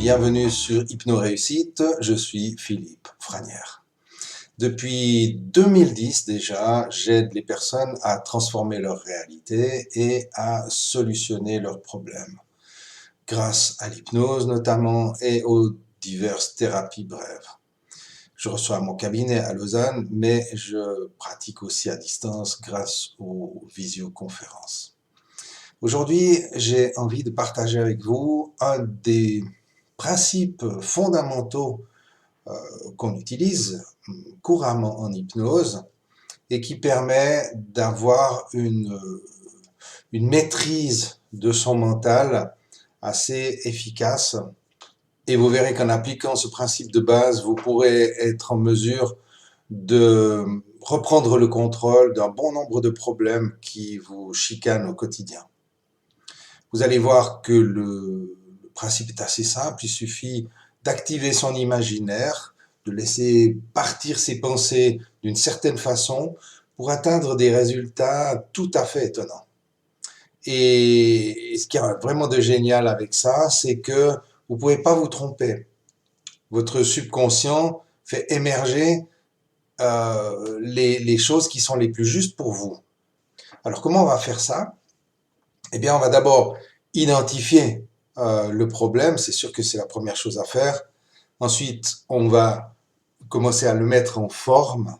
Bienvenue sur Hypno-Réussite, je suis Philippe Franière. Depuis 2010 déjà, j'aide les personnes à transformer leur réalité et à solutionner leurs problèmes, grâce à l'hypnose notamment et aux diverses thérapies brèves. Je reçois mon cabinet à Lausanne, mais je pratique aussi à distance grâce aux visioconférences. Aujourd'hui, j'ai envie de partager avec vous un des principes fondamentaux qu'on utilise couramment en hypnose et qui permet d'avoir une maîtrise de son mental assez efficace. Et vous verrez qu'en appliquant ce principe de base, vous pourrez être en mesure de reprendre le contrôle d'un bon nombre de problèmes qui vous chicanent au quotidien. Vous allez voir que le principe est assez simple, il suffit d'activer son imaginaire, de laisser partir ses pensées d'une certaine façon pour atteindre des résultats tout à fait étonnants. Et ce qui est vraiment de génial avec ça, c'est que vous ne pouvez pas vous tromper. Votre subconscient fait émerger les choses qui sont les plus justes pour vous. Alors comment on va faire ça? Eh bien, on va d'abord identifier le problème, c'est sûr que c'est la première chose à faire. Ensuite, on va commencer à le mettre en forme,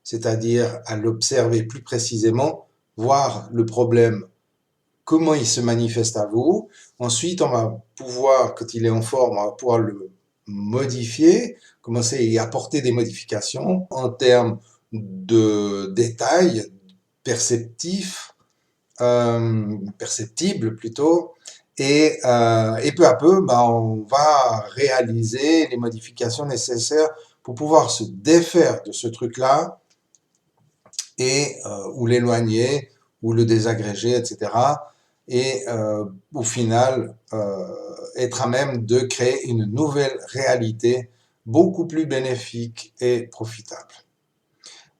c'est-à-dire à l'observer plus précisément, voir le problème, comment il se manifeste à vous. Ensuite, on va pouvoir, quand il est en forme, on va pouvoir le modifier, commencer à y apporter des modifications en termes de détails perceptifs, perceptible plutôt, et peu à peu, on va réaliser les modifications nécessaires pour pouvoir se défaire de ce truc-là et ou l'éloigner, ou le désagréger, etc. Et au final, être à même de créer une nouvelle réalité beaucoup plus bénéfique et profitable.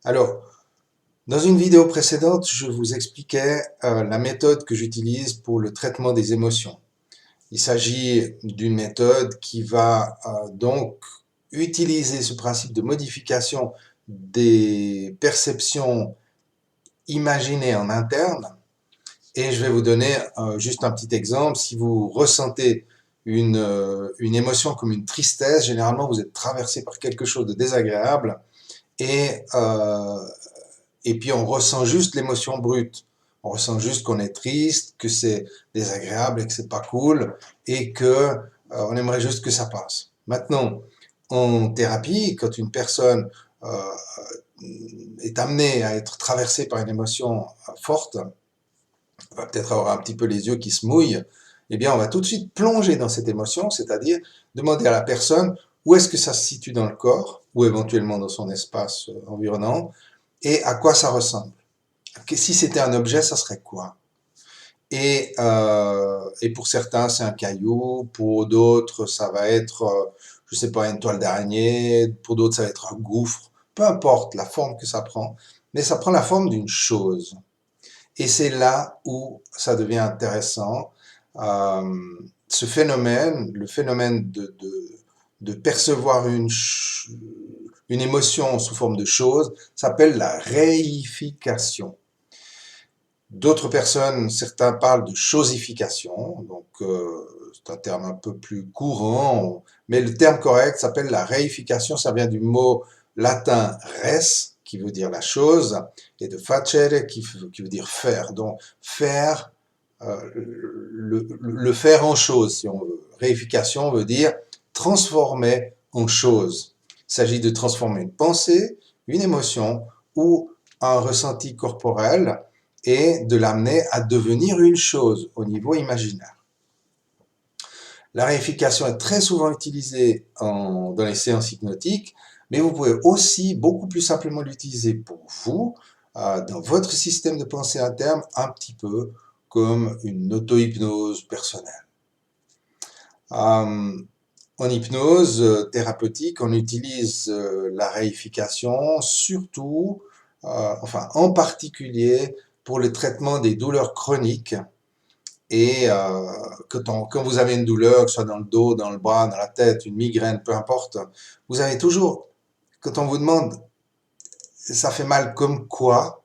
Alors, dans une vidéo précédente, je vous expliquais la méthode que j'utilise pour le traitement des émotions. Il s'agit d'une méthode qui va donc utiliser ce principe de modification des perceptions imaginées en interne. Et je vais vous donner juste un petit exemple. Si vous ressentez une émotion comme une tristesse, généralement vous êtes traversé par quelque chose de désagréable et puis on ressent juste l'émotion brute. On ressent juste qu'on est triste, que c'est désagréable et que c'est pas cool et que on aimerait juste que ça passe. Maintenant, en thérapie, quand une personne est amenée à être traversée par une émotion forte, on va peut-être avoir un petit peu les yeux qui se mouillent, eh bien on va tout de suite plonger dans cette émotion, c'est-à-dire demander à la personne où est-ce que ça se situe dans le corps ou éventuellement dans son espace environnant, et à quoi ça ressemble. Si c'était un objet, ça serait quoi? Et pour certains, c'est un caillou, pour d'autres, ça va être, je sais pas, une toile d'araignée, pour d'autres, ça va être un gouffre, peu importe la forme que ça prend, mais ça prend la forme d'une chose. Et c'est là où ça devient intéressant. Ce phénomène, le phénomène de percevoir une émotion sous forme de chose, s'appelle la réification. D'autres personnes, certains parlent de chosification, donc c'est un terme un peu plus courant, mais le terme correct s'appelle la réification, ça vient du mot latin res, qui veut dire la chose, et de facere, qui veut dire faire. Donc faire, le faire en chose, si on veut. Réification veut dire transformer en chose. Il s'agit de transformer une pensée, une émotion ou un ressenti corporel et de l'amener à devenir une chose au niveau imaginaire. La réification est très souvent utilisée dans les séances hypnotiques, mais vous pouvez aussi beaucoup plus simplement l'utiliser pour vous, dans votre système de pensée interne, un petit peu comme une auto-hypnose personnelle. En hypnose thérapeutique, on utilise la réification surtout, en particulier pour le traitement des douleurs chroniques Et quand vous avez une douleur, que ce soit dans le dos, dans le bras, dans la tête, une migraine, peu importe, vous avez toujours, quand on vous demande ça fait mal comme quoi,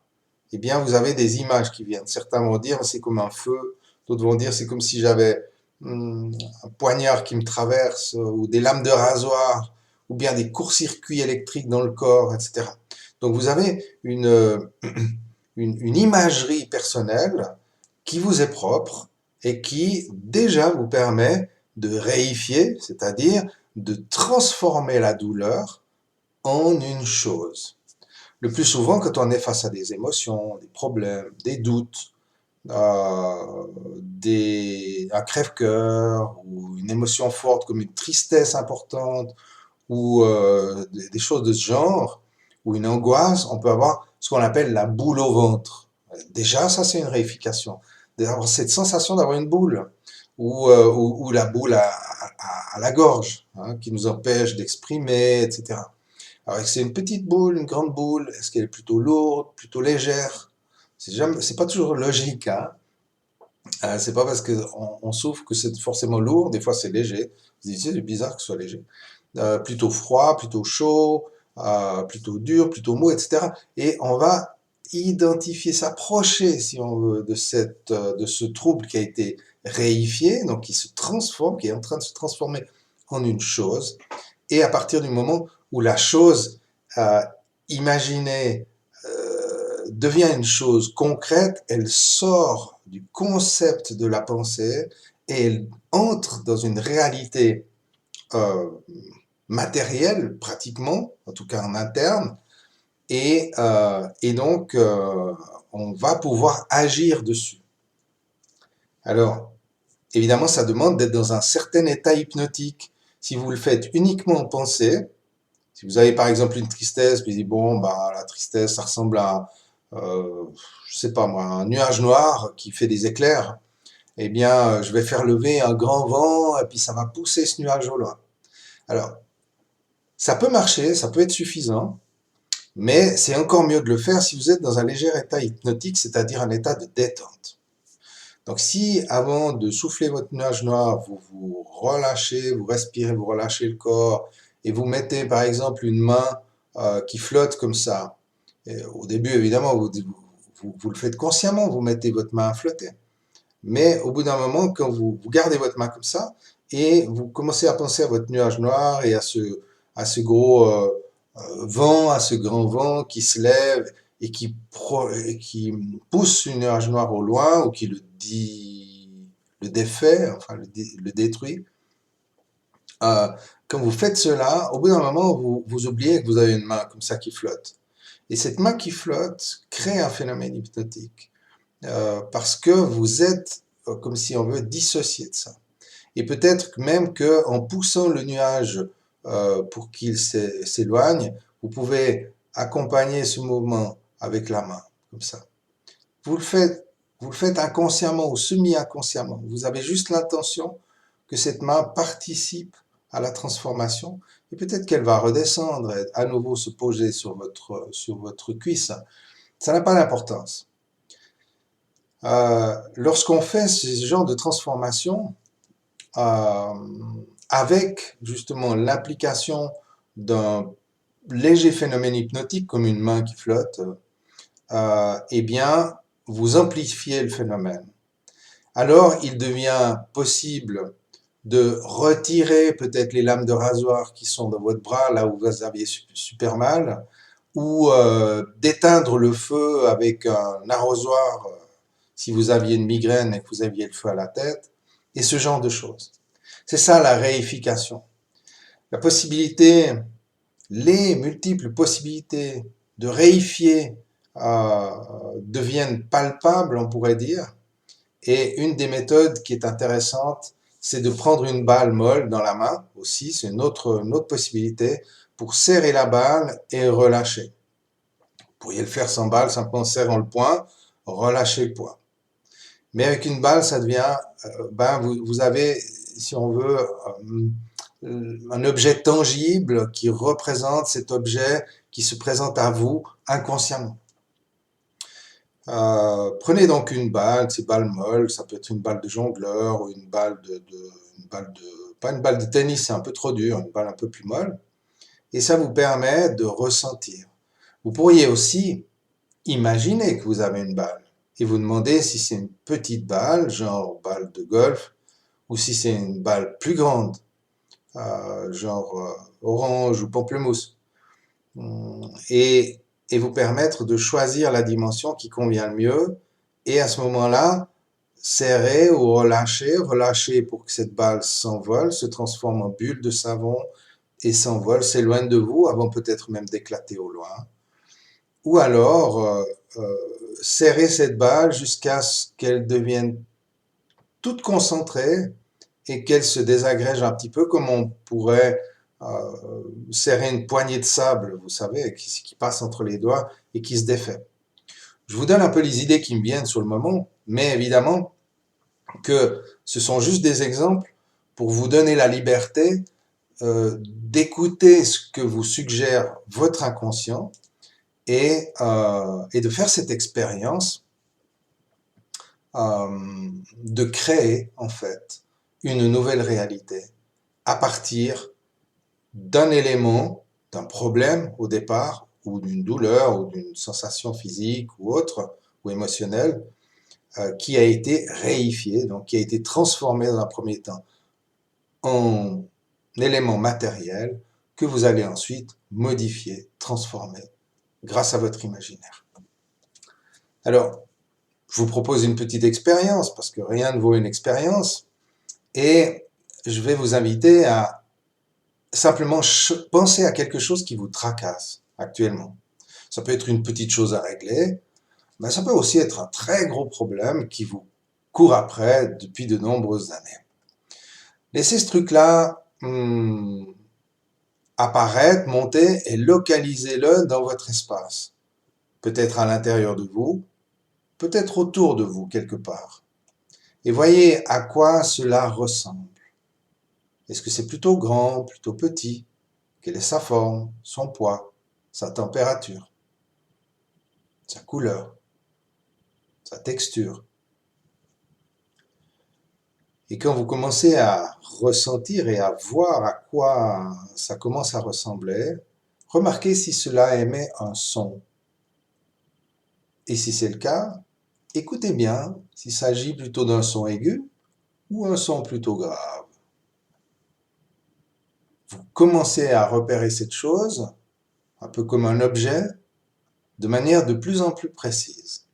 eh bien vous avez des images qui viennent. Certains vont dire c'est comme un feu, d'autres vont dire c'est comme si j'avais un poignard qui me traverse, ou des lames de rasoir, ou bien des courts-circuits électriques dans le corps, etc. Donc vous avez une imagerie personnelle qui vous est propre et qui déjà vous permet de réifier, c'est-à-dire de transformer la douleur en une chose. Le plus souvent, quand on est face à des émotions, des problèmes, des doutes, un crève-cœur ou une émotion forte comme une tristesse importante ou des choses de ce genre, ou une angoisse, on peut avoir ce qu'on appelle la boule au ventre. Déjà, ça, c'est une réification. D'avoir cette sensation d'avoir une boule, ou la boule à la gorge, hein, qui nous empêche d'exprimer, etc. Alors, est-ce que c'est une petite boule, une grande boule? Est-ce qu'elle est plutôt lourde, plutôt légère? C'est pas toujours logique, hein. C'est pas parce qu'on souffre que c'est forcément lourd, des fois c'est léger. Vous dites, c'est bizarre que ce soit léger. Plutôt froid, plutôt chaud, plutôt dur, plutôt mou, etc. Et on va identifier, s'approcher, si on veut, de ce trouble qui a été réifié, donc qui se transforme, qui est en train de se transformer en une chose. Et à partir du moment où la chose imaginée devient une chose concrète, elle sort du concept de la pensée et elle entre dans une réalité euh, matérielle, pratiquement, en tout cas en interne, et donc on va pouvoir agir dessus. Alors, évidemment, ça demande d'être dans un certain état hypnotique. Si vous le faites uniquement en pensée, si vous avez par exemple une tristesse, puis vous dites, bon, bah, la tristesse, ça ressemble à, je sais pas moi, un nuage noir qui fait des éclairs, eh bien, je vais faire lever un grand vent, et puis ça va pousser ce nuage au loin. Alors, ça peut marcher, ça peut être suffisant, mais c'est encore mieux de le faire si vous êtes dans un léger état hypnotique, c'est-à-dire un état de détente. Donc si avant de souffler votre nuage noir, vous vous relâchez, vous respirez, vous relâchez le corps, et vous mettez par exemple une main qui flotte comme ça, et au début évidemment vous le faites consciemment, vous mettez votre main à flotter. Mais au bout d'un moment, quand vous gardez votre main comme ça, et vous commencez à penser à votre nuage noir et à ce gros vent, à ce grand vent qui se lève et qui pousse le nuage noir au loin ou qui le défait, enfin le détruit. Euh, Quand vous faites cela, au bout d'un moment, vous oubliez que vous avez une main comme ça qui flotte. Et cette main qui flotte crée un phénomène hypnotique. Parce que vous êtes, comme si on veut, dissocié de ça. Et peut-être même qu'en poussant le nuage pour qu'il s'éloigne, vous pouvez accompagner ce mouvement avec la main, comme ça. Vous le faites, vous le faites inconsciemment ou semi-inconsciemment. Vous avez juste l'intention que cette main participe à la transformation et peut-être qu'elle va redescendre et à nouveau se poser sur votre cuisse. Ça n'a pas d'importance. Lorsqu'on fait ce genre de transformation, euh, avec justement l'application d'un léger phénomène hypnotique comme une main qui flotte, eh bien, vous amplifiez le phénomène. Alors, il devient possible de retirer peut-être les lames de rasoir qui sont dans votre bras, là où vous aviez super mal, ou d'éteindre le feu avec un arrosoir si vous aviez une migraine et que vous aviez le feu à la tête, et ce genre de choses. C'est ça la réification. La possibilité, les multiples possibilités de réifier deviennent palpables, on pourrait dire, et une des méthodes qui est intéressante, c'est de prendre une balle molle dans la main aussi, c'est une autre possibilité, pour serrer la balle et relâcher. Vous pourriez le faire sans balle, simplement en serrant le poing, relâcher le poing. Mais avec une balle, ça devient, vous avez, si on veut, un objet tangible qui représente cet objet qui se présente à vous inconsciemment. Prenez donc une balle, ces balles molles, ça peut être une balle de jongleur ou une balle pas une balle de tennis, c'est un peu trop dur, une balle un peu plus molle, et ça vous permet de ressentir. Vous pourriez aussi imaginer que vous avez une balle et vous demandez si c'est une petite balle, genre balle de golf, ou si c'est une balle plus grande, genre orange ou pamplemousse. Et, et vous permettre de choisir la dimension qui convient le mieux. Et à ce moment-là, serrer ou relâcher pour que cette balle s'envole, se transforme en bulle de savon et s'envole, s'éloigne de vous avant peut-être même d'éclater au loin. Ou alors, serrer cette balle jusqu'à ce qu'elle devienne toute concentrée et qu'elle se désagrège un petit peu comme on pourrait serrer une poignée de sable, vous savez, qui passe entre les doigts et qui se défait. Je vous donne un peu les idées qui me viennent sur le moment, mais évidemment que ce sont juste des exemples pour vous donner la liberté d'écouter ce que vous suggère votre inconscient et de faire cette expérience de créer en fait une nouvelle réalité à partir d'un élément, d'un problème au départ, ou d'une douleur, ou d'une sensation physique ou autre, ou émotionnelle, qui a été réifié, donc qui a été transformé dans un premier temps en élément matériel que vous allez ensuite modifier, transformer grâce à votre imaginaire. Alors, je vous propose une petite expérience, parce que rien ne vaut une expérience, et je vais vous inviter à simplement penser à quelque chose qui vous tracasse actuellement. Ça peut être une petite chose à régler, mais ça peut aussi être un très gros problème qui vous court après depuis de nombreuses années. Laissez ce truc-là apparaître, monter et localisez-le dans votre espace. Peut-être à l'intérieur de vous, peut-être autour de vous quelque part. Et voyez à quoi cela ressemble. Est-ce que c'est plutôt grand, plutôt petit? Quelle est sa forme, son poids, sa température, sa couleur, sa texture? Et quand vous commencez à ressentir et à voir à quoi ça commence à ressembler, remarquez si cela émet un son. Et si c'est le cas, écoutez bien s'il s'agit plutôt d'un son aigu ou un son plutôt grave. Vous commencez à repérer cette chose, un peu comme un objet, de manière de plus en plus précise.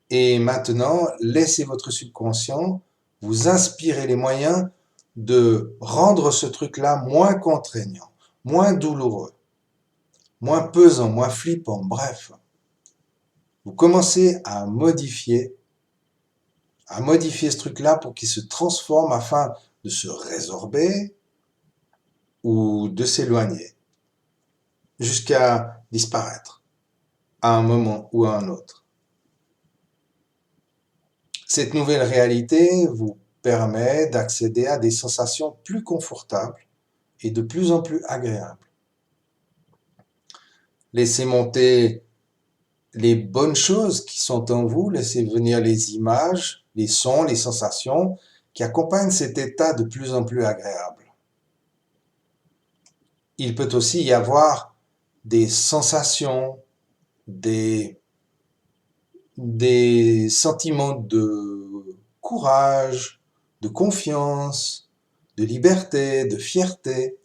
Et maintenant, laissez votre subconscient vous inspirer les moyens de rendre ce truc-là moins contraignant, moins douloureux, moins pesant, moins flippant, bref. Vous commencez à modifier ce truc-là pour qu'il se transforme afin de se résorber ou de s'éloigner jusqu'à disparaître à un moment ou à un autre. Cette nouvelle réalité vous permet d'accéder à des sensations plus confortables et de plus en plus agréables. Laissez monter les bonnes choses qui sont en vous, laissez venir les images, les sons, les sensations qui accompagnent cet état de plus en plus agréable. Il peut aussi y avoir des sensations, des sentiments de courage, de confiance, de liberté, de fierté,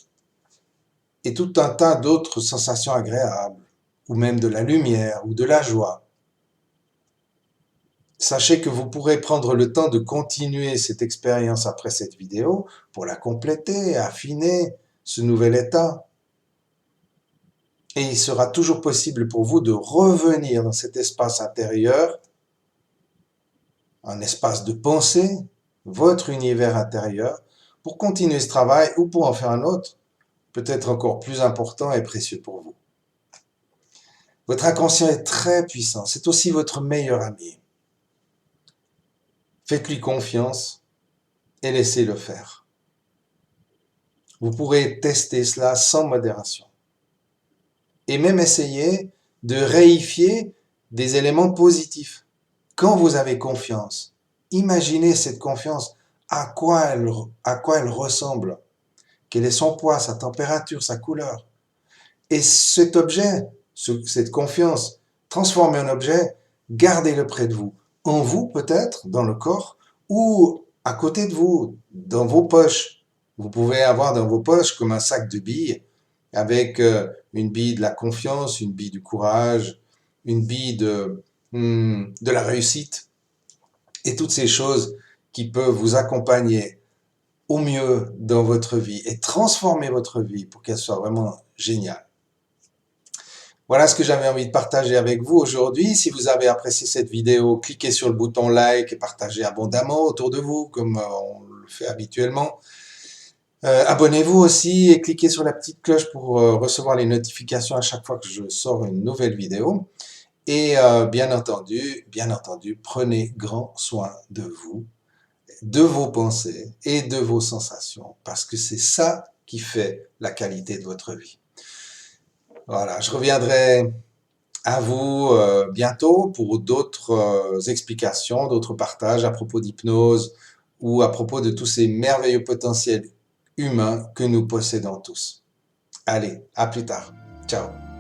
et tout un tas d'autres sensations agréables, ou même de la lumière ou de la joie. Sachez que vous pourrez prendre le temps de continuer cette expérience après cette vidéo pour la compléter, affiner ce nouvel état. Et il sera toujours possible pour vous de revenir dans cet espace intérieur, un espace de pensée, votre univers intérieur, pour continuer ce travail ou pour en faire un autre, peut-être encore plus important et précieux pour vous. Votre inconscient est très puissant, c'est aussi votre meilleur ami. Faites-lui confiance et laissez-le faire. Vous pourrez tester cela sans modération. Et même essayer de réifier des éléments positifs. Quand vous avez confiance, imaginez cette confiance, à quoi elle ressemble, quel est son poids, sa température, sa couleur. Et cet objet, cette confiance, transformez en objet, gardez-le près de vous. En vous peut-être, dans le corps, ou à côté de vous, dans vos poches. Vous pouvez avoir dans vos poches comme un sac de billes, avec une bille de la confiance, une bille du courage, une bille de la réussite, et toutes ces choses qui peuvent vous accompagner au mieux dans votre vie et transformer votre vie pour qu'elle soit vraiment géniale. Voilà ce que j'avais envie de partager avec vous aujourd'hui. Si vous avez apprécié cette vidéo, cliquez sur le bouton like et partagez abondamment autour de vous, comme on le fait habituellement. Abonnez-vous aussi et cliquez sur la petite cloche pour recevoir les notifications à chaque fois que je sors une nouvelle vidéo. Et bien entendu, prenez grand soin de vous, de vos pensées et de vos sensations, parce que c'est ça qui fait la qualité de votre vie. Voilà, je reviendrai à vous bientôt pour d'autres explications, d'autres partages à propos d'hypnose ou à propos de tous ces merveilleux potentiels humains que nous possédons tous. Allez, à plus tard. Ciao.